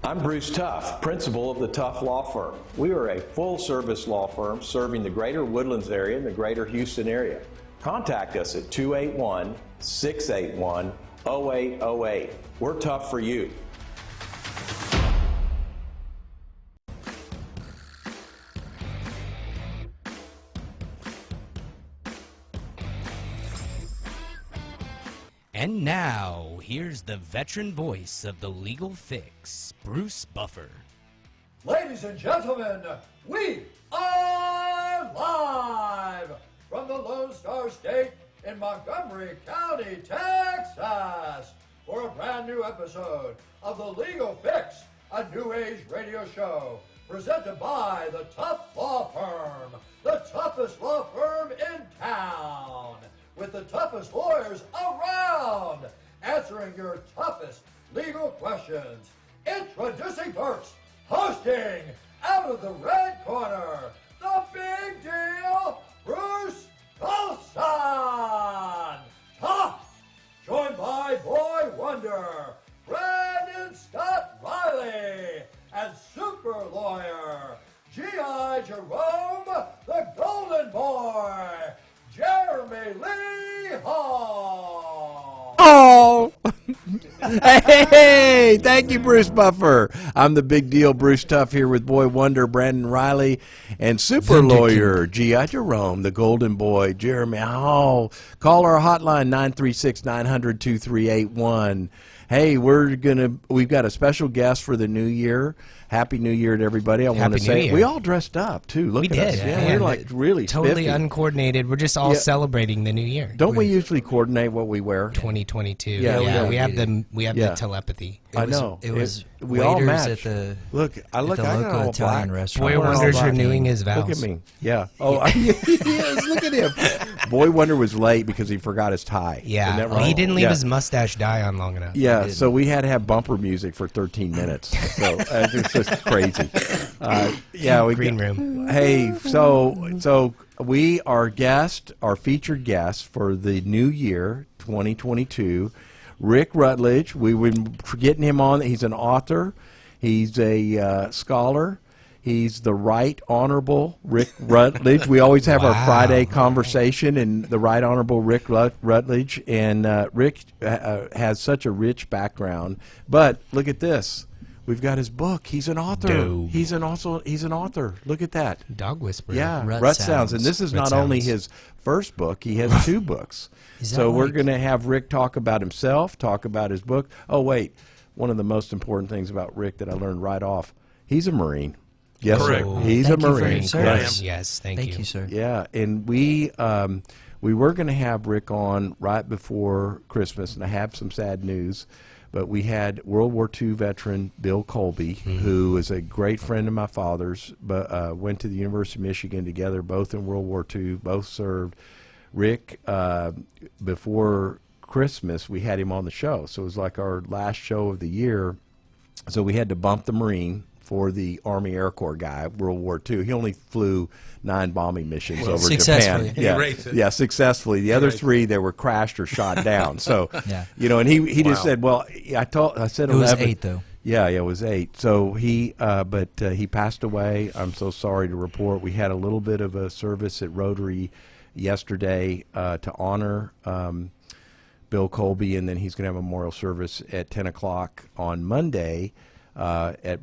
I'm Bruce Tuff, principal of the Tuff Law Firm. We are a full-service law firm serving the greater Woodlands area and the greater Houston area. Contact us at 281-681-0808. We're tough for you. And now, here's the veteran voice of the Legal Fix, Bruce Buffer. Ladies and gentlemen, we are live from the Lone Star State in Montgomery County, Texas, for a brand new episode of the Legal Fix, a new age radio show presented by the Tuff Law Firm, the toughest law firm in town, with the toughest lawyers around, answering your toughest legal questions. Introducing first, hosting out of the red corner, the big deal, Bruce Colson. Tough, joined by Boy Wonder, Brandon Scott Riley, and super lawyer, G.I. Jerome, the Golden Boy, Jeremy Lee Hall. Oh! Hey, thank you, Bruce Buffer. I'm the big deal, Bruce Tuff, here with Boy Wonder, Brandon Riley, and super lawyer, G.I. Jerome, the Golden Boy, Jeremy Hall. Call our hotline, 936-900-2381. Hey, we've got a special guest for the new year. Happy New Year to everybody. I want to say we all dressed up too. Look at us. Yeah, we're like really totally spiffy. Uncoordinated. We're just all celebrating the new year. Don't we usually coordinate what we wear? 2022. Yeah, we have the telepathy. I know. It was we all waiters match. at the local Italian restaurant. Boy Wonder's renewing his vows. Look at me. Yeah. Oh, yes, look at him. Boy Wonder was late because he forgot his tie. Yeah. Isn't that right? He didn't leave his mustache dye on long enough. Yeah, so we had to have bumper music for 13 minutes. So it's just crazy. Green room. Hey, so we our featured guest for the new year 2022, Rick Rutledge. We've been getting him on. He's an author. He's a scholar. He's the Right Honorable Rick Rutledge. We always have our Friday conversation, and the Right Honorable Rick Rutledge. And Rick has such a rich background. But look at this. We've got his book. He's an author. Dope. He's an author. Look at that. Dog whisperer. Yeah, Rut Sounds. And this is Rut not only Sounds. his first book. He has two books. So we're going to have Rick talk about himself, talk about his book. Oh, wait. One of the most important things about Rick that I learned right off, he's a Marine. Yes, Correct. sir. He's Thank a you for Marine. your service. Yes, thank you, sir. Yeah, and we were going to have Rick on right before Christmas, and I have some sad news. But we had World War II veteran Bill Colby, who is a great friend of my father's, but went to the University of Michigan together, both in World War II, both served. Rick, before Christmas, we had him on the show. So it was like our last show of the year. So we had to bump the Marine for the Army Air Corps guy, World War II. He only flew 9 bombing missions over Japan. Yeah, successfully. The other 3, they were crashed or shot down. So, and he just said, well, I said 11. It was 8, though. Yeah, it was 8. So he passed away. I'm so sorry to report. We had a little bit of a service at Rotary yesterday to honor Bill Colby, and then he's going to have a memorial service at 10 o'clock on Monday at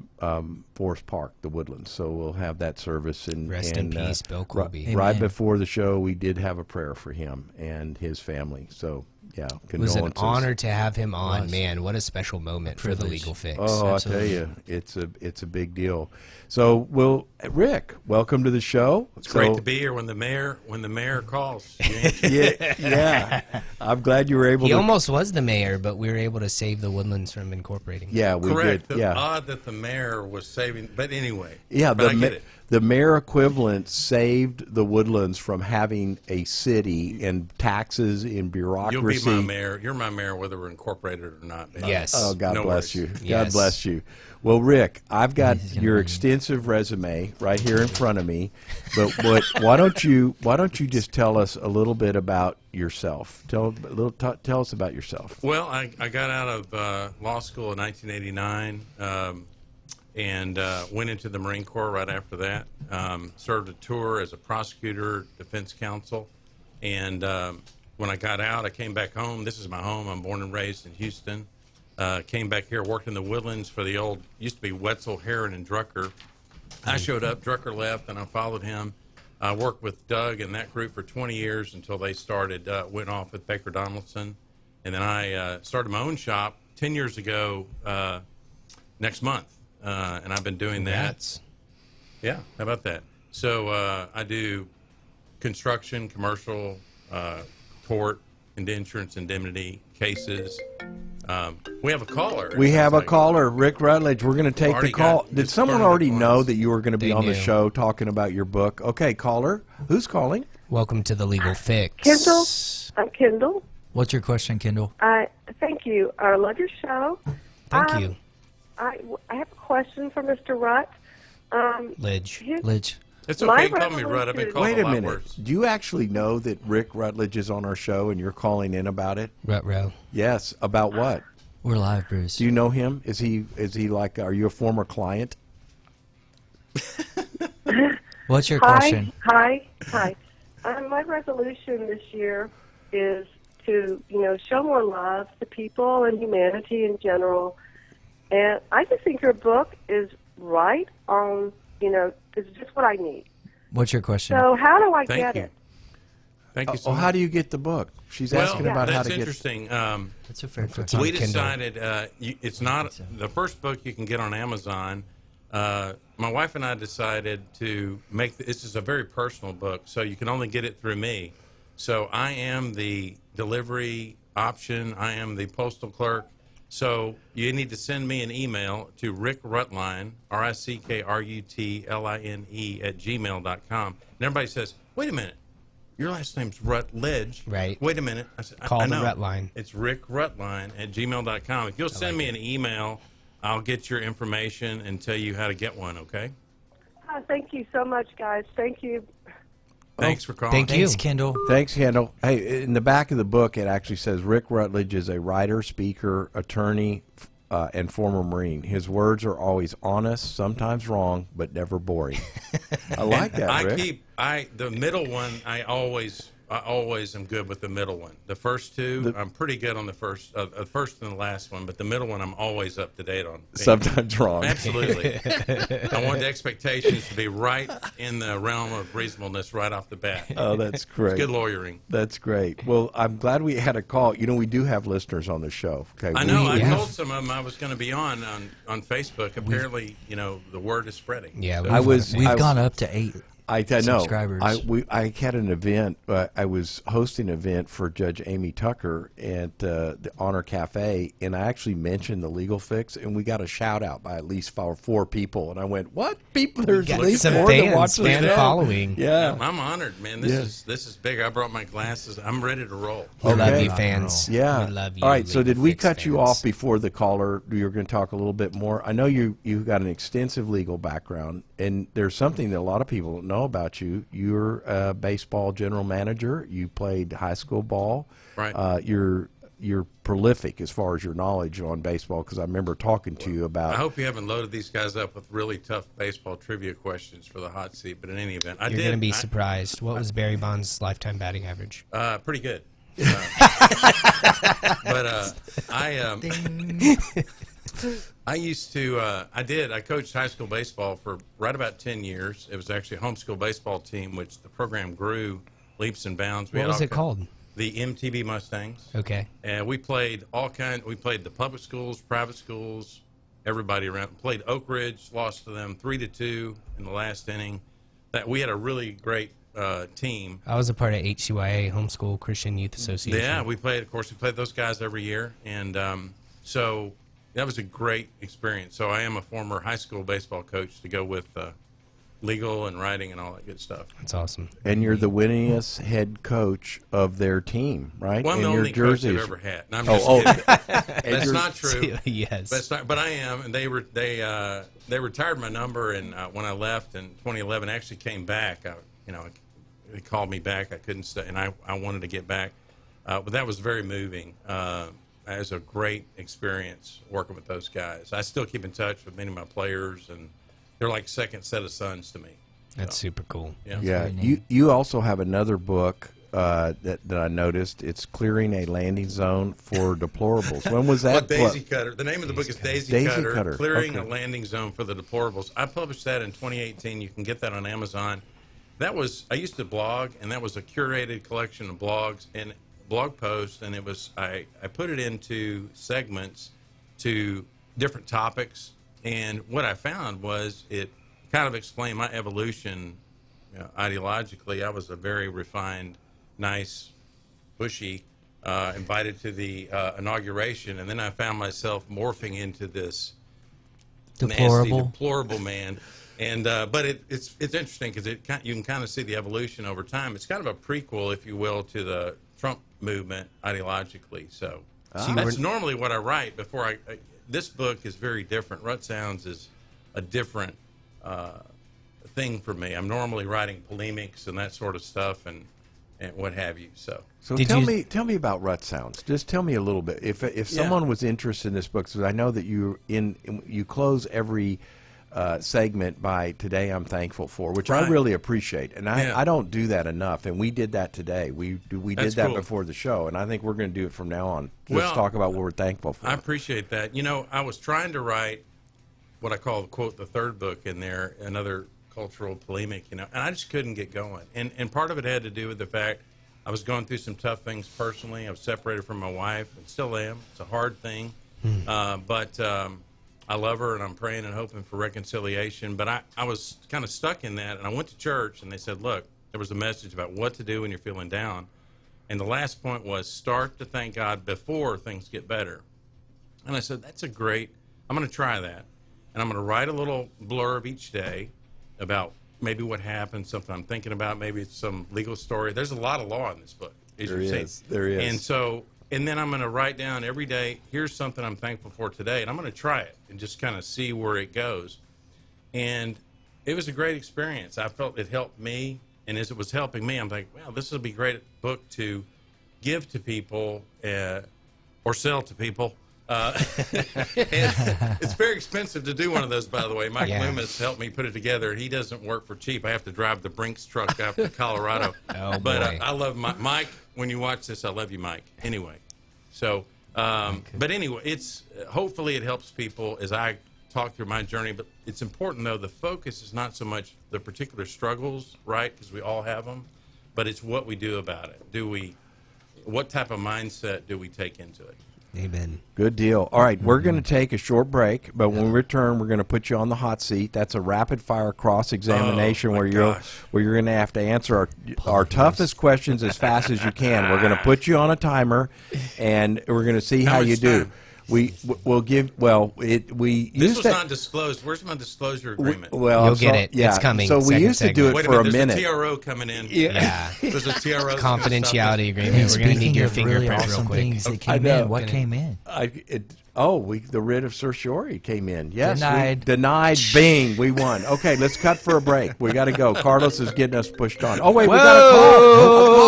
Forest Park, the Woodlands. So we'll have that service. And Rest in peace, Bill Colby. Right before the show, we did have a prayer for him and his family. So, yeah, condolences. It was an honor to have him on. Man, what a special moment for the Legal Fix. Oh, Absolutely. I'll tell you, it's a big deal. So, Rick, welcome to the show. It's great to be here when the mayor calls. Yeah. I'm glad you were able He to. almost was the mayor, but we were able to save the Woodlands from incorporating. Yeah, we Correct. did. Yeah. Odd that the mayor was saving, but anyway. Yeah, but I get it. the mayor equivalent saved the Woodlands from having a city and taxes and bureaucracy. You'll be my mayor. You're my mayor whether we're incorporated or not. Man. Yes. Oh, God No bless worries. you. God Yes. bless you. Well, Rick, I've got He's gonna your be- extensive resume right here in front of me, but why don't you just tell us a little bit about yourself? Tell us about yourself. Well, I got out of law school in 1989. and went into the Marine Corps right after that. Served a tour as a prosecutor, defense counsel, and when I got out, I came back home. This is my home. I'm born and raised in Houston. Came back here, worked in the Woodlands for the old, used to be Wetzel, Heron, and Drucker. I showed up, Drucker left, and I followed him. I worked with Doug and that group for 20 years until they went off with Baker Donaldson. And then I started my own shop 10 years ago next month. And I've been doing that. Yeah, how about that? So I do construction, commercial, tort, and insurance indemnity cases. We have a caller. We have a caller, Rick Rutledge. We're going to take the call. Did it's someone burning up already know lines. that you were going to be They on the knew. show talking about your book? Okay, caller. Who's calling? Welcome to the Legal Fix. Kendall, I'm Kendall. What's your question, Kendall? Thank you. I love your show. Thank you, I have a question for Mr. Rutt. Lidge. Lidge. It's My okay. Call me Rudd. I've been resolution- called Wait a a lot minute. worse. Do you actually know that Rick Rutledge is on our show and you're calling in about it? Ruh-roh. Yes. About what? We're live, Bruce. Do you know him? Is he like, are you a former client? What's your question? Hi. My resolution this year is to, show more love to people and humanity in general. And I just think your book is right on, it's just what I need. What's your question? So how do I Thank get you. it? Thank you so Oh, much. how do you get the book? She's asking about how that's to get. interesting. That's a fair question. We Kindle. decided it's not the first book you can get on Amazon. My wife and I decided to make this is a very personal book, so you can only get it through me. So I am the delivery option. I am the postal clerk. So you need to send me an email to Rick Rutline, RICKRUTLINE @gmail.com. And everybody says, wait a minute. Your last name's Rutledge. Right. Wait a minute. I said, Call I the know. Rutline. It's rickrutline @gmail.com. If you'll send me an email, I'll get your information and tell you how to get one, okay? Thank you so much, guys. Thank you. Thanks for calling. Thank you. Thanks, Kendall. Thanks, Kendall. Hey, in the back of the book, it actually says Rick Rutledge is a writer, speaker, attorney, and former Marine. His words are always honest, sometimes wrong, but never boring. I like that, Rick. The middle one, I always am good with the middle one. The first two, I'm pretty good on the first and the last one, but the middle one, I'm always up to date on. Sometimes wrong. Absolutely. I want the expectations to be right in the realm of reasonableness right off the bat. Oh, that's great. Good lawyering. That's great. Well, I'm glad we had a call. We do have listeners on the show. Okay, I know. I Yeah. told some of them I was going to be on Facebook. Apparently, the word is spreading. Yeah, So- We've gone up to 8 I know. subscribers. I had an event. I was hosting an event for Judge Amy Tucker at the Honor Cafe, and I actually mentioned the Legal Fix, and we got a shout out by at least four people. And I went, "What people? There's got at least some more than fans, watch the fan show." following. Yeah. I'm honored, man. This is big. I brought my glasses. I'm ready to roll. We love Okay. you, fans. Yeah. We love you. All right. So Legal did we Fix cut you fans. off before the caller? You're going to talk a little bit more. I know you got an extensive legal background, and there's something that a lot of people don't know about you. You're a baseball general manager. You played high school ball. Right. You're prolific as far as your knowledge on baseball, because I remember talking to you about. I hope you haven't loaded these guys up with really tough baseball trivia questions for the hot seat. But in any event, I You're did. going to be surprised. What was Barry Bonds' lifetime batting average? Pretty good. But I used to. I coached high school baseball for right about 10 years. It was actually a homeschool baseball team, which the program grew leaps and bounds. What was it called? The MTV Mustangs. Okay. And we played We played the public schools, private schools, everybody around. Played Oak Ridge, lost to them 3-2 in the last inning. We had a really great team. I was a part of HCYA, Homeschool Christian Youth Association. Yeah, we played those guys every year, and so that was a great experience. So I am a former high school baseball coach to go with legal and writing and all that good stuff. That's awesome. And you're the winningest head coach of their team, right? Well, I'm and the your only coach jersey I've is- ever had. No, I'm just kidding. and That's your- not true. Yes. But I am, and they retired my number, and when I left in 2011, I actually came back. They called me back. I couldn't stay, and I wanted to get back, but that was very moving. it was a great experience working with those guys. I still keep in touch with many of my players, and they're like second set of sons to me. That's super cool. Yeah. Yeah, you also have another book that I noticed. It's Clearing a Landing Zone for Deplorables. When was that? Daisy Cutter. The name of the book is Daisy Cutter, Clearing a Okay. Landing Zone for the Deplorables. I published that in 2018. You can get that on Amazon. That was, I used to blog, and that was a curated collection of blogs and blog posts, and it was, I put it into segments to different topics, and what I found was it kind of explained my evolution ideologically. I was a very refined, nice, bushy, invited to the inauguration, and then I found myself morphing into this nasty, deplorable man. And but it's interesting because you can kind of see the evolution over time. It's kind of a prequel, if you will, to the Trump movement ideologically. So that's normally what I write before I this book is very different. Rut Sounds is a different thing for me. I'm normally writing polemics and that sort of stuff and what have you. So tell me about Rut Sounds. Just tell me a little bit. If someone was interested in this book, so I know that you close every segment by "Today I'm thankful for," which I really appreciate, and I don't do that enough. And we did that today. We did that before the show, and I think we're going to do it from now on. Let's talk about what we're thankful for. I appreciate that. You know, I was trying to write what I call, quote, the third book in there, another cultural polemic, and I just couldn't get going. And part of it had to do with the fact I was going through some tough things personally. I was separated from my wife, and still am. It's a hard thing, but I love her, and I'm praying and hoping for reconciliation. But I was kind of stuck in that, and I went to church, and they said, look, there was a message about what to do when you're feeling down. And the last point was start to thank God before things get better. And I said, that's I'm going to try that. And I'm going to write a little blurb each day about maybe what happened, something I'm thinking about, maybe it's some legal story. There's a lot of law in this book. There is. And then I'm going to write down every day, here's something I'm thankful for today, and I'm going to try it and just kind of see where it goes. And it was a great experience. I felt it helped me, and as it was helping me, I'm like, well, this would be a great book to give to people or sell to people. It's very expensive to do one of those, by the way. Mike Loomis helped me put it together. He doesn't work for cheap. I have to drive the Brinks truck out to Colorado. But I love Mike. When you watch this, I love you, Mike. Anyway, so but anyway, it's hopefully it helps people as I talk through my journey. But it's important though. The focus is not so much the particular struggles, right? Because we all have them, but it's what we do about it. What type of mindset do we take into it? Amen. Good deal. All right, we're going to take a short break, but when we return, we're going to put you on the hot seat. That's a rapid-fire cross-examination where you're going to have to answer our toughest questions as fast as you can. We're going to put you on a timer, and we're going to see how you do. Time? We'll give. This was not disclosed. Where's my disclosure agreement? You'll get it. Yeah. It's coming. So we used to do it Wait for a minute. minute. There's a TRO coming in. Yeah. There's a TRO. Confidentiality agreement. And We're going to need speaking your of really fingerprint awesome real quick. things that I came know. in, what came in? The writ of certiorari came in. Yes, Denied. Denied. Bing, we won. Okay, let's cut for a break. We got to go. Carlos is getting us pushed on. Oh wait, we got a call.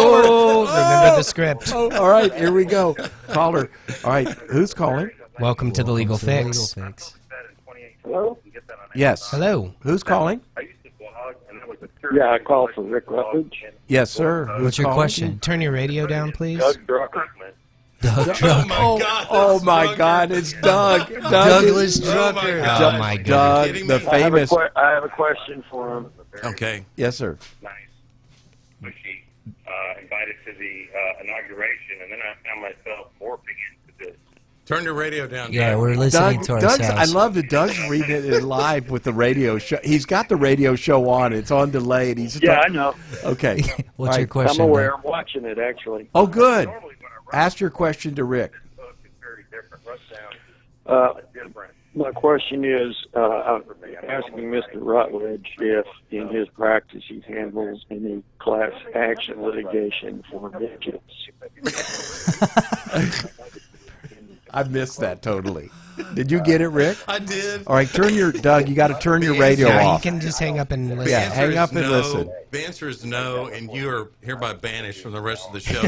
Remember the script. All right, here we go. Caller. All right, who's calling? Welcome to the Legal Fix. Hello? Yes. Hello. Who's calling? Yeah, I called for Rick Rutledge. Yes, sir. Who's What's your calling? question? Turn your radio down, please. Doug Drucker. Doug Oh Drucker. my God! Oh my God! It's Doug. Douglas Oh my Drucker. God. Oh, my God. Doug, Kidding the me? famous. I have a question for him. Okay. Yes, sir. Nice, bushy, invited to the inauguration, and then I found myself morphing into this. Turn your radio down. Yeah, Doug. we're listening to Doug's, I ourselves. love that Doug's reading it live with the radio show. He's got the radio show on. It's on delay, and he's Yeah, I know. Okay. What's All your right. question? I'm aware. Doug? I'm watching it, actually. Oh, good. Normally when I write Ask your question to Rick. this book, it's very different. Rut sounds different. My question is, I'm asking Mr. Rutledge if, in his practice, he handles any class action litigation for midgets. I missed that totally. Did you get it, Rick? I did. All right, Doug, you got to turn your radio Now you off. can just hang up and listen. Yeah, answer hang is up and no. listen. The answer is no, and you are hereby banished from the rest of the show.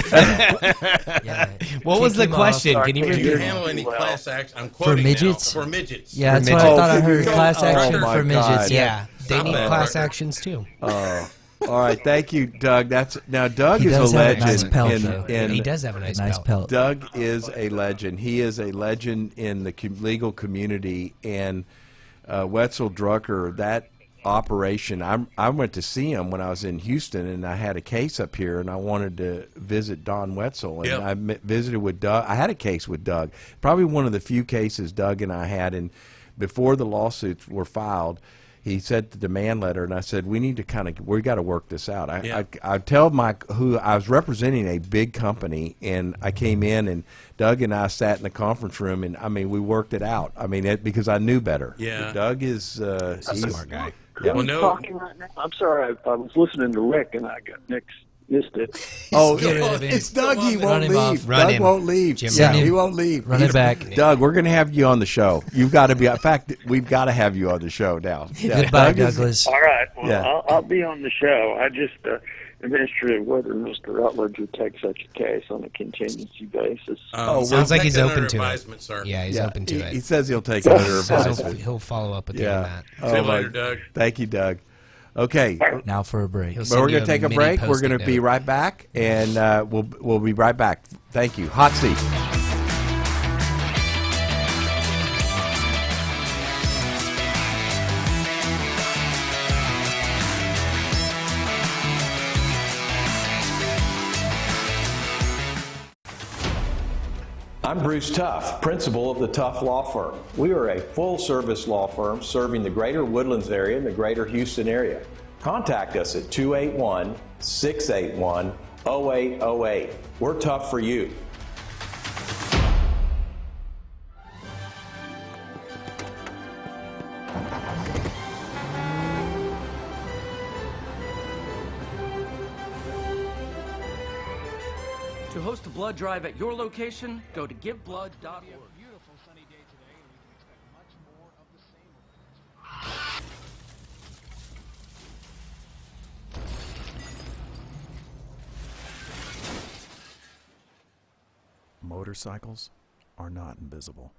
Yeah. What was the Kick him off. question? Can you Do you repeat? handle any class action? I'm quoting midgets? now. For midgets. Yeah, that's what midgets. I thought I Oh, heard. go- Class oh, action my for midgets. God. Yeah, they Stop need that, class Rucker. actions too. All right, thank you, Doug. Doug He is a does have a legend. nice pelt, in, though. in- He does have a nice, Nice pelt. Doug is a legend. He is a legend in the legal community. And Wetzel Drucker, that operation, I went to see him when I was in Houston, and I had a case up here, and I wanted to visit Don Wetzel. And Yep. I visited with Doug. I had a case with Doug, probably one of the few cases Doug and I had. And before the lawsuits were filed, he sent the demand letter, and I said, we got to work this out. I tell Mike, who I was representing a big company, and I came in, and Doug and I sat in the conference room, and I mean, we worked it out. I mean, because I knew better. Yeah. Doug is he's a smart guy. Yeah. Well, no. Talking right now. I'm sorry. I was listening to Rick and I missed it. Oh, Get rid of him. it's Doug. He Run won't him leave. off. Run Doug him. won't leave. Jim, Yeah, run him. he won't leave. Run it back. Doug, we're going to have you on the show. You've got to be. In fact, we've got to have you on the show now. Yeah, Goodbye, Doug is- Douglas. All right. Well, Yeah. I'll be on the show. I just am interested in whether Mr. Rutledge would take such a case on a contingency basis. Oh, Sounds like he's take that open under to it. advisement, sir. Yeah, he's Yeah, open to he it. says he'll take it under Says advisement. he'll follow up with you on Yeah. that. See you my- later, Doug. Thank you, Doug. Okay, Now for a break. He'll but send we're you going to take a mini break. We're Post-it going to be note. right back, and we'll be right back. Thank you. Hot seat. I'm Bruce Tuff, principal of the Tuff Law Firm. We are a full-service law firm serving the greater Woodlands area and the greater Houston area. Contact us at 281-681-0808. We're tough for you. To host a blood drive at your location, go to giveblood.org. Motorcycles are not invisible,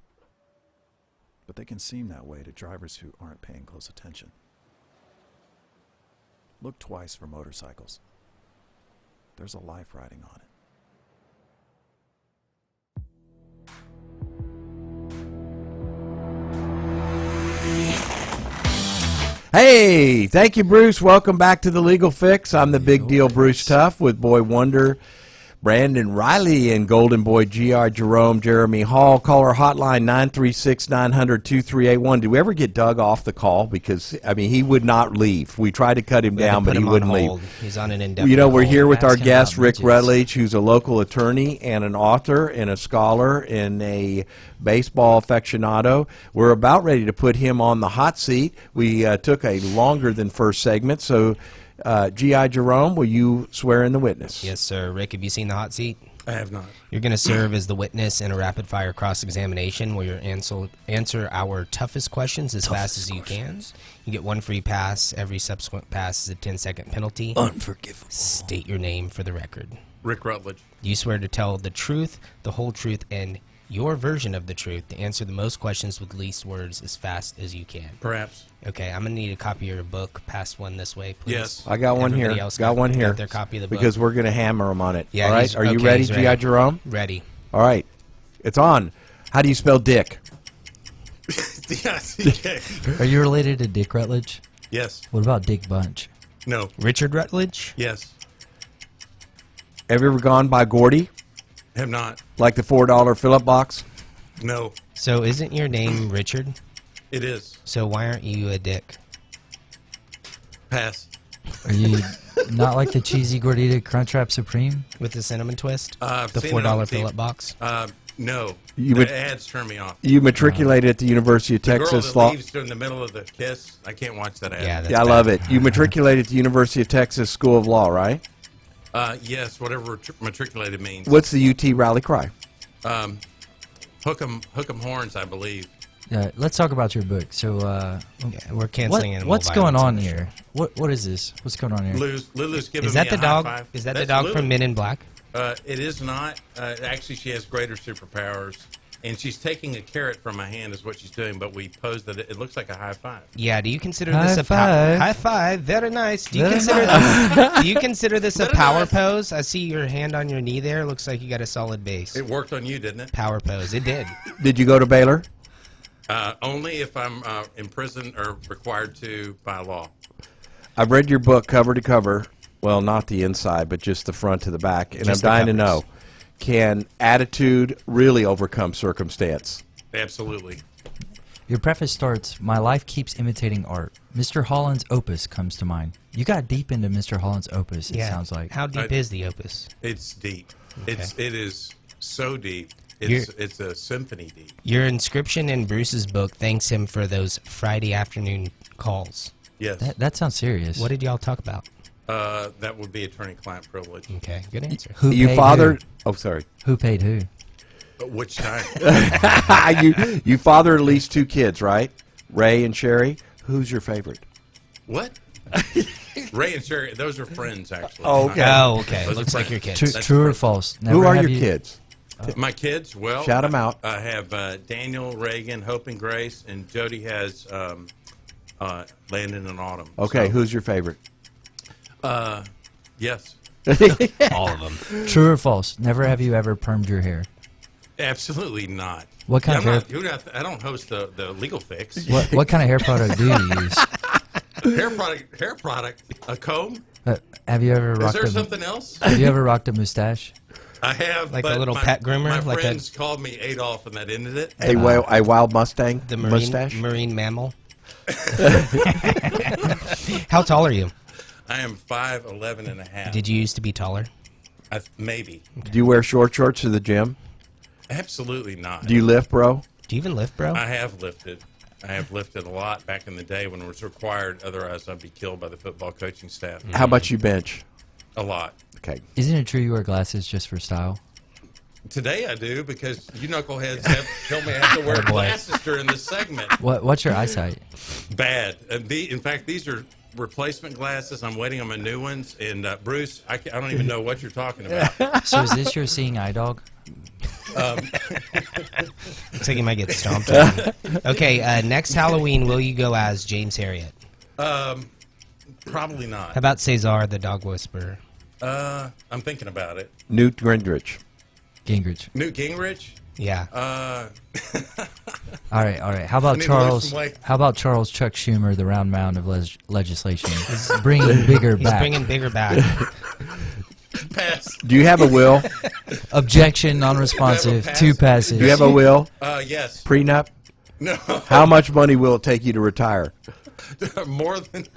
but they can seem that way to drivers who aren't paying close attention. Look twice for motorcycles. There's a life riding on it. Hey, thank you, Bruce. Welcome back to the Legal Fix. I'm the Big Deal Bruce Tuff with Boy Wonder, Brandon Riley, and Golden Boy GR Jerome, Jeremy Hall. Caller hotline 936-900-2381. Did we ever get Doug off the call? Because, I mean, he would not leave. We tried to cut him We had to down, put but he him on wouldn't hold. leave. He's on an indefinite You know, we're hold. here with our Ask him guest, about Rick midgets. Rutledge, who's a local attorney and an author and a scholar and a baseball aficionado. We're about ready to put him on the hot seat. We took a longer than first segment, so G.I. Jerome, will you swear in the witness? Yes, sir. Rick, have you seen the hot seat? I have not. You're going to serve as the witness in a rapid-fire cross-examination where you answer our toughest questions as fast as you can. You get one free pass. Every subsequent pass is a 10-second penalty. Unforgivable. State your name for the record. Rick Rutledge. You swear to tell the truth, the whole truth, and your version of the truth to answer the most questions with least words as fast as you can. Perhaps. Okay, I'm going to need a copy of your book. Pass one this way, please. Yes. I got one Everybody here. else Got one here. Got their copy of the book. Because we're going to hammer him on it. Yeah, All right. he's- Are you okay, ready, he's ready. G.I. Jerome? Ready. All right. It's on. How do you spell dick? D-I-C-K. Are you related to Dick Rutledge? Yes. What about Dick Bunch? No. Richard Rutledge? Yes. Have you ever gone by Gordy? Have not. Like the $4 fill-up box? No. So isn't your name Richard? It is. So why aren't you a dick? Pass. Are you not like the cheesy gordita Crunchwrap Supreme? With the cinnamon twist? I've The seen it on $4 TV. fill-up box? No. You The would- ads turn me off. You matriculated at the University of The girl Texas that Law. leaves in the middle of the kiss, I can't watch that ad. Yeah, that's Yeah, I bad. love it. You matriculated at the University of Texas School of Law, right? Yes, whatever matriculated means. What's the UT rally cry? Hook 'em horns, I believe. Let's talk about your book. So, we're canceling animal what's going violence on on the here? What is this? What's going on here? Lulu's giving Is that me the a dog? high five. Is that the That's dog Lulu. from Men in Black? It is not. Actually, she has greater superpowers, and she's taking a carrot from my hand, is what she's doing. But we posed that it looks like a high five. Yeah. Do you consider High this a five. high five? Very nice. Do you Very consider nice. this? Do you consider this a Very power nice. pose? I see your hand on your knee there. Looks like you got a solid base. It worked on you, didn't it? Power pose. It did. Did you go to Baylor? Only if I'm in prison or required to by law. I've read your book cover to cover. Well, not the inside, but just the front to the back. And Just I'm the dying to covers. know, can attitude really overcome circumstance? Absolutely. Your preface starts, "My life keeps imitating art." Mr. Holland's opus comes to mind. You got deep into Mr. Holland's opus, it sounds like. How deep is the opus? It's deep. Okay. It is so deep. You're- It's a symphony deep. Your inscription in Bruce's book thanks him for those Friday afternoon calls. Yes. That sounds serious. What did y'all talk about? That would be attorney-client privilege. Okay, good answer. Who You paid fathered. who? Oh, sorry. Who paid who? Which time? you fathered at least 2 kids, right? Ray and Sherry. Who's your favorite? What? Ray and Sherry, those are friends, actually. Oh, okay. Oh, okay. Those are Looks like your friends. kids. That's True or friends. false? Who Never are have your you- kids? My kids, well, Shout 'em out. I have Daniel, Reagan, Hope, and Grace, and Jody has Landon and Autumn. Okay, So, who's your favorite? yes, All of them. True or false? Never have you ever permed your hair? absolutely not. What kind Yeah, of hair? I don't host the Legal Fix. What kind of hair product do you use? Hair product, a comb. Have you ever Is rocked there a something else? Have you ever rocked a mustache? I have, Like a but little my, pet groomer? My Like a- friends called me Adolf, and that ended it. A wild Mustang The marine mustache? marine mammal. How tall are you? I am 5'11" and a half. Did you used to be taller? Maybe. Do you wear short shorts to the gym? Absolutely not. Do you lift, bro? Do you even lift, bro? I have lifted. I have lifted a lot back in the day when it was required. Otherwise, I'd be killed by the football coaching staff. How much you bench? A lot. Okay. Isn't it true you wear glasses just for style? Today I do because you knuckleheads have told me I have to wear Oh, boy. glasses during this segment. What's your eyesight? Bad. In fact, these are replacement glasses. I'm waiting on my new ones. And Bruce, I don't even know what you're talking about. So is this your seeing eye dog? Looks like you might get stomped on. Okay, next Halloween, will you go as James Harriet? Probably not. How about Cesar, the dog whisperer? I'm thinking about it. Newt Gingrich. Gingrich. Newt Gingrich? Yeah. All right. How I about need to lose Charles? some weight. How about Charles Chuck Schumer, the round mound of legislation? He's bringing bigger He's back. bringing bigger back. Pass. Do you have a will? Objection, non-responsive. pass? 2 passes. Do you have a will? Yes. Prenup? No. How much money will it take you to retire? More than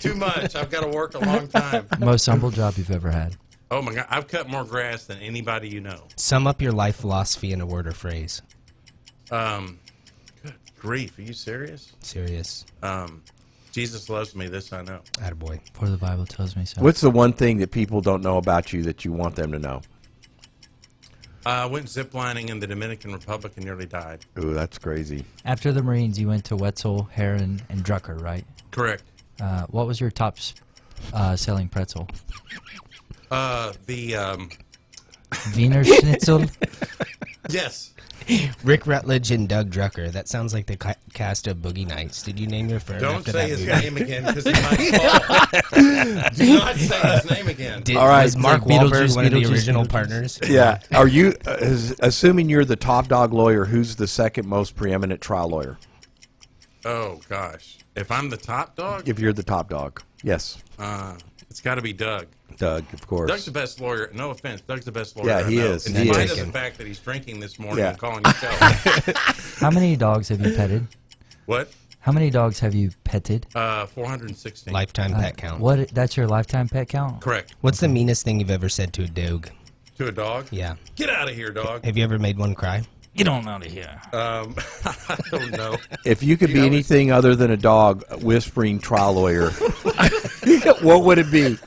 too much. I've got to work a long time. Most humble job you've ever had? Oh my God, I've cut more grass than anybody you know. Sum up your life philosophy in a word or phrase. Good grief, are you serious? Serious. Jesus loves me, this I know. Attaboy. For the Bible tells me so. What's the one thing that people don't know about you that you want them to know? I went ziplining in the Dominican Republic and nearly died. Ooh, that's crazy. After the Marines, you went to Wetzel, Heron, and Drucker, right? Correct. What was your top selling pretzel? Wiener Schnitzel? Yes. Rick Rutledge and Doug Drucker. That sounds like the cast of Boogie Nights. Did you name your firm Don't after say that his movie? name again because he might fall. Do not say his name again. All right, Was Mark like Wahlberg Beetlejuice, one of the Beetlejuice, original Beetlejuice. partners? Yeah. Are you, assuming you're the top dog lawyer, who's the second most preeminent trial lawyer? Oh, gosh. If I'm the top dog, If you're the top dog. Yes. it's got to be Doug. Doug, of course. Doug's the best lawyer. No offense. Doug's the best lawyer. Yeah, I he know. is. In He spite is. of the fact that he's drinking this morning Yeah. and calling himself. How many dogs have you petted? What? How many dogs have you petted? 416. Lifetime pet count. That's your lifetime pet count? Correct. What's the meanest thing you've ever said to a dog? To a dog? Yeah. Get out of here, dog. Have you ever made one cry? Get on out of here. I don't know. If you could You be know, anything other than a dog whispering trial lawyer, what would it be?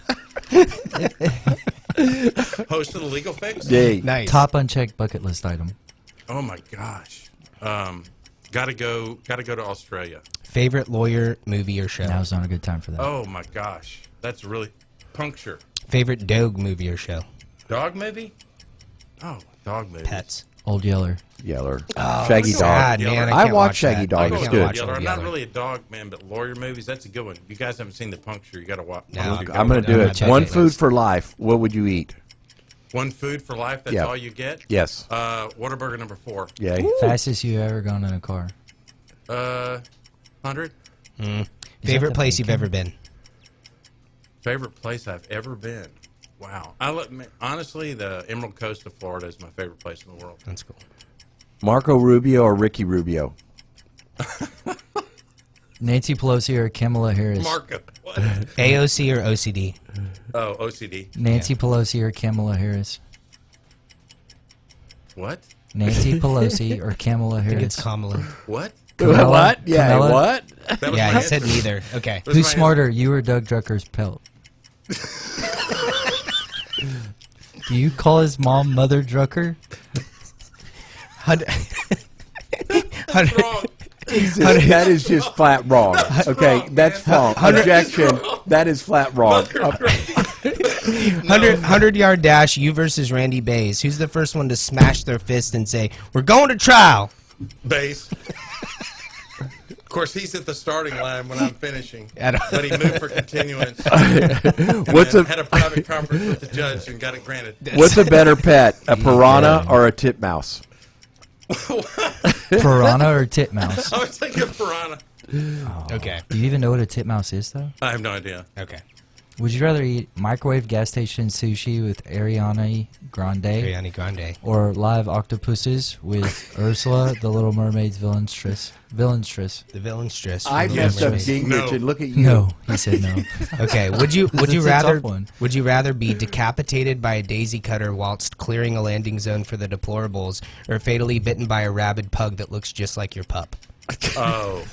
Host of the Legal Fix? Yay. Nice. Top unchecked bucket list item. Oh my gosh. Gotta go to Australia. Favorite lawyer, movie, or show? Now's not a good time for that. Oh my gosh. That's really puncture. Favorite dog movie or show? Dog movie? Oh, dog movie. Pets. Old Yeller. Yeller. Oh, Shaggy Dog. sad, man. I can't watched watch Shaggy that. Dog. I It's can't good. watch Yeller. Old I'm not Yeller. really a dog man, but lawyer movies, that's a good one. You guys haven't seen The Puncture. You got to watch. No. I'm going to do it. check One it. food for life. What would you eat? One food for life. That's Yeah. all you get. Yes. Whataburger number 4. Yay. Fastest you ever gone in a car? 100. Favorite the place you've bacon? ever been? Favorite place I've ever been. Wow. Honestly, the Emerald Coast of Florida is my favorite place in the world. That's cool. Marco Rubio or Ricky Rubio? Nancy Pelosi or Kamala Harris? Marco. What? AOC or OCD? Oh, OCD. Nancy Pelosi or Kamala Harris? What? Nancy Pelosi or Kamala I think it's Harris? Kamala. What? Camilla? What? Yeah, Camilla? what? That was Yeah, my he said answer. neither. Okay. That's Who's my smarter, you or Doug Drucker's pelt? Do you call his mom Mother Drucker? That's wrong. That is just flat wrong. Okay, that's wrong. Objection. That is flat wrong. 100-yard dash, you versus Randy Bays. Who's the first one to smash their fist and say, "We're going to trial"? Base. Of course, he's at the starting line when I'm finishing. I don't- But he moved for continuance. What's and a had a private conference with the judge and got it granted. What's a better pet, a piranha or a titmouse? Piranha or titmouse? I was thinking piranha. Okay. Do you even know what a titmouse is, though? I have no idea. Okay. Would you rather eat microwave gas station sushi with Ariana Grande Ariana Grande. or live octopuses with Ursula, the Little Mermaid's villainstress? The villain stress. I messed up Gingrich No. and look at you. No, he said no. Okay. Would you It's a rather tough one. would you rather be decapitated by a daisy cutter whilst clearing a landing zone for the deplorables, or fatally bitten by a rabid pug that looks just like your pup? Oh.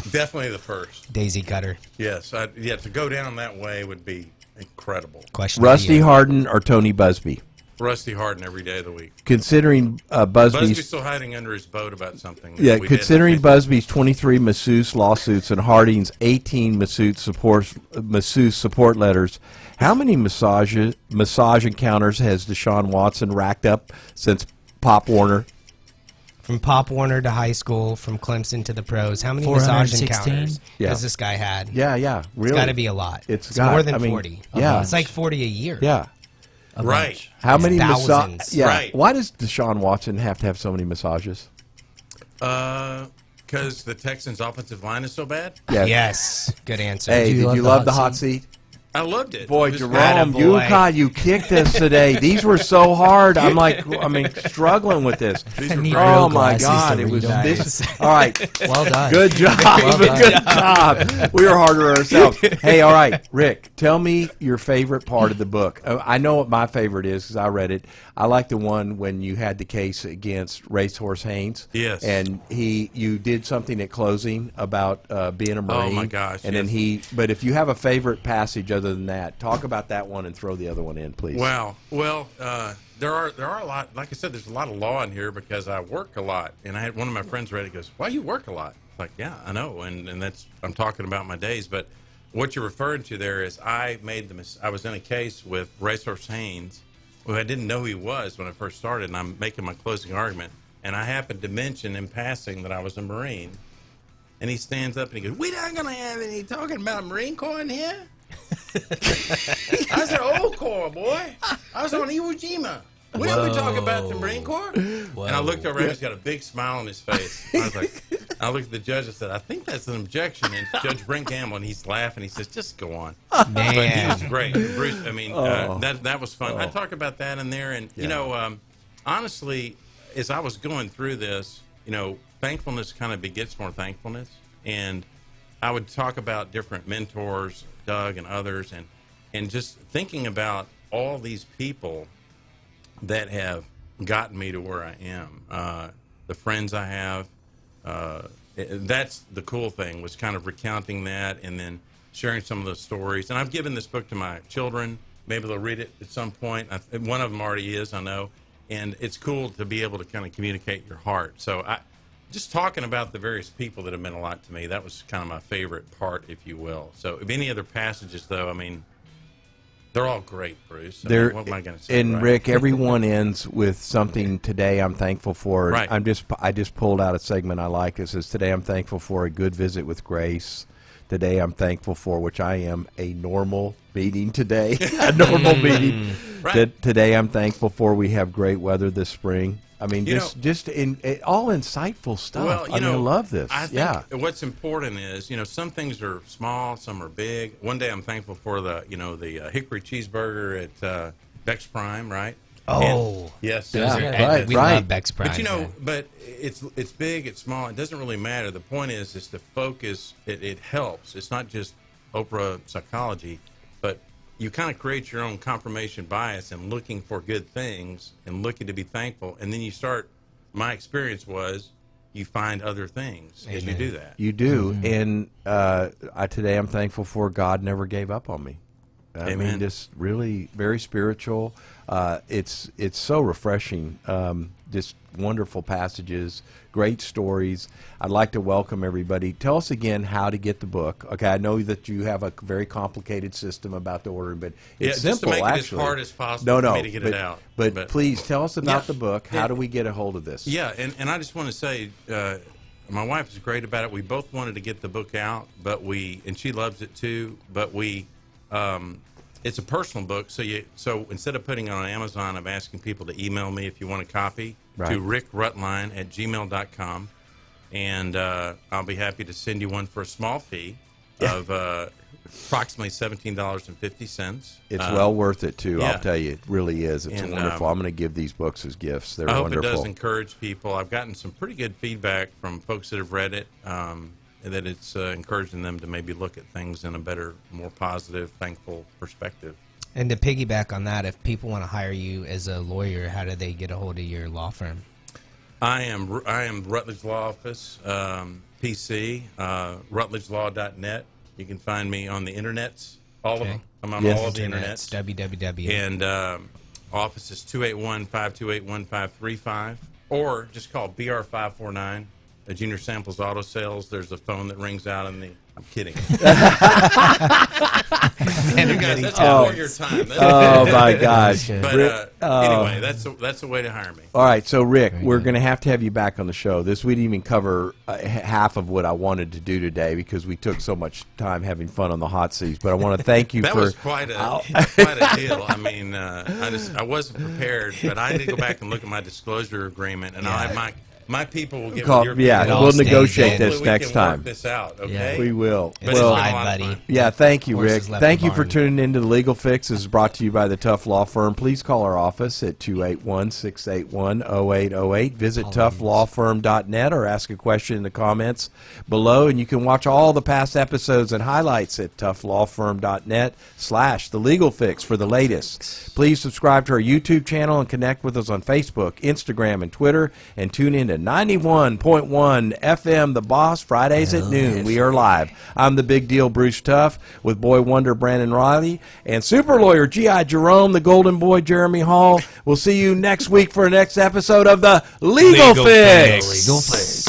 Definitely the first. Daisy cutter. Yes. To go down that way would be incredible. Question. to Rusty you. Harden or Tony Busby? Rusty Harden every day of the week. Considering Busby's Busby's still hiding under his boat about something. yeah, we did. considering Busby's 23 masseuse lawsuits and Harding's 18 masseuse support letters, how many massage encounters has Deshaun Watson racked up since Pop Warner? From Pop Warner to high school, from Clemson to the pros, how many massage 416? encounters Yeah. has this guy had? Yeah, really. It's got to be a lot. It's more got- than I mean, 40. yeah. It's like 40 a year. Yeah. A Right. bunch. How many Thousands. Yeah. Right. Why does Deshaun Watson have to have so many massages? Because the Texans' offensive line is so bad. Yeah. Yes. Good answer. Hey, Did you did you love love the the hot hot seat? I loved it. Boy, It was Jerome, Attaboy. you kicked us today. These were so hard. I'm struggling with this. I need Oh real my glasses God, to it read was them. this. All right, Well done. good job. Well done. Good job. We were harder on ourselves. Hey, all right, Rick, tell me your favorite part of the book. I know what my favorite is because I read it. I like the one when you had the case against Racehorse Haynes. Yes. And you did something at closing about being a Marine. Oh, my gosh, And yes. then but if you have a favorite passage other than that, talk about that one and throw the other one in, please. Wow. Well, there are a lot. Like I said, there's a lot of law in here because I work a lot. And I had one of my friends read it. Goes, "Why you work a lot?" Like, yeah, I know. And that's I'm talking about my days. But what you're referring to there is I was in a case with Racehorse Haynes, who I didn't know who he was when I first started, and I'm making my closing argument. And I happened to mention in passing that I was a Marine. And he stands up and he goes, "We're not going to have any talking about Marine Corps in here." I said, "Old Corps, boy. I was on Iwo Jima. We don't talk about the Marine Corps." And I looked over and he's got a big smile on his face. I was like, I looked at the judge and said, "I think that's an objection." And Judge Brent Gamble, and he's laughing. He says, "Just go on." Man. But he was great. Bruce, I mean, that was fun. I talk about that in there. And, you know, honestly, as I was going through this, you know, thankfulness kind of begets more thankfulness. And I would talk about different mentors, Doug and others, and just thinking about all these people that have gotten me to where I am. The friends I have, that's the cool thing, was kind of recounting that and then sharing some of those stories. And I've given this book to my children. Maybe they'll read it at some point. One of them already is, I know. and it's cool to be able to kind of communicate your heart. So just talking about the various people that have meant a lot to me, that was kind of my favorite part, if you will. So if any other passages, though, I mean, they're all great, Bruce. I mean, what am I going to say? And right? Rick, everyone ends with something today I'm thankful for. Right. I just pulled out a segment I like. It says, today I'm thankful for a good visit with Grace. Today I'm thankful for, which I am, a normal meeting today. A normal meeting. Right. Today I'm thankful for we have great weather this spring. I mean, You just all insightful stuff. Well, I mean, I love this. I think what's important is, some things are small, some are big. One day I'm thankful for the hickory cheeseburger at Beck's Prime, right? Oh, yes, right. We love Beck's Prime. But but it's big, it's small. It doesn't really matter. The point is to focus. It helps. It's not just Oprah psychology, but you kind of create your own confirmation bias and looking for good things and looking to be thankful, and then you start. My experience was you find other things as you do that. You do, and today I'm thankful for God never gave up on me. I mean, just really very spiritual. It's so refreshing. Just wonderful passages, great stories. I'd like to welcome everybody. Tell us again how to get the book. Okay, I know that you have a very complicated system about the ordering, but it's simple. Just to make actually. it as hard as possible for me to get it out. But please tell us about the book. How do we get a hold of this? Yeah, and I just want to say, my wife is great about it. We both wanted to get the book out, and she loves it too. But it's a personal book, so instead of putting it on Amazon, I'm asking people to email me if you want a copy to rickrutline@gmail.com, and I'll be happy to send you one for a small fee of approximately $17.50. It's well worth it too. Yeah. I'll tell you, it really is. It's wonderful. I'm going to give these books as gifts. They're wonderful. I hope it does encourage people. I've gotten some pretty good feedback from folks that have read it. That it's encouraging them to maybe look at things in a better, more positive, thankful perspective. And to piggyback on that, if people want to hire you as a lawyer, how do they get a hold of your law firm? I am Rutledge Law Office, PC, rutledgelaw.net. You can find me on the internets, all of them. I'm on all of the internets. www. And office is 281-528-1535, or just call BR549. Junior Samples Auto Sales. There's a phone that rings out in the. I'm kidding. You guys, that's before your time. Oh my gosh! But anyway, that's a way to hire me. All right, so Rick, we're going to have you back on the show. We didn't even cover half of what I wanted to do today because we took so much time having fun on the hot seats. But I want to thank you that for was quite a deal. I mean, I wasn't prepared, but I did go back and look at my disclosure agreement, and I have my people will get with your people. We'll negotiate this Hopefully next we can time. Work this out, okay? Yeah. We will. It's live, buddy. Yeah, thank you, Rick. Horses left Thank the you for barn. tuning in to The Legal Fix. This is brought to you by the Tough Law Firm. Please call our office at 281-681-0808. Visit toughlawfirm.net or ask a question in the comments below. And you can watch all the past episodes and highlights at toughlawfirm.net/The Legal Fix for the latest. Please subscribe to our YouTube channel and connect with us on Facebook, Instagram, and Twitter. And tune in to 91.1 FM The Boss, Fridays at noon. We are live. I'm the big deal Bruce Tuff with Boy Wonder Brandon Riley and super lawyer G.I. Jerome, the golden boy Jeremy Hall. We'll see you next week for the next episode of The Legal Fix. Legal Fix.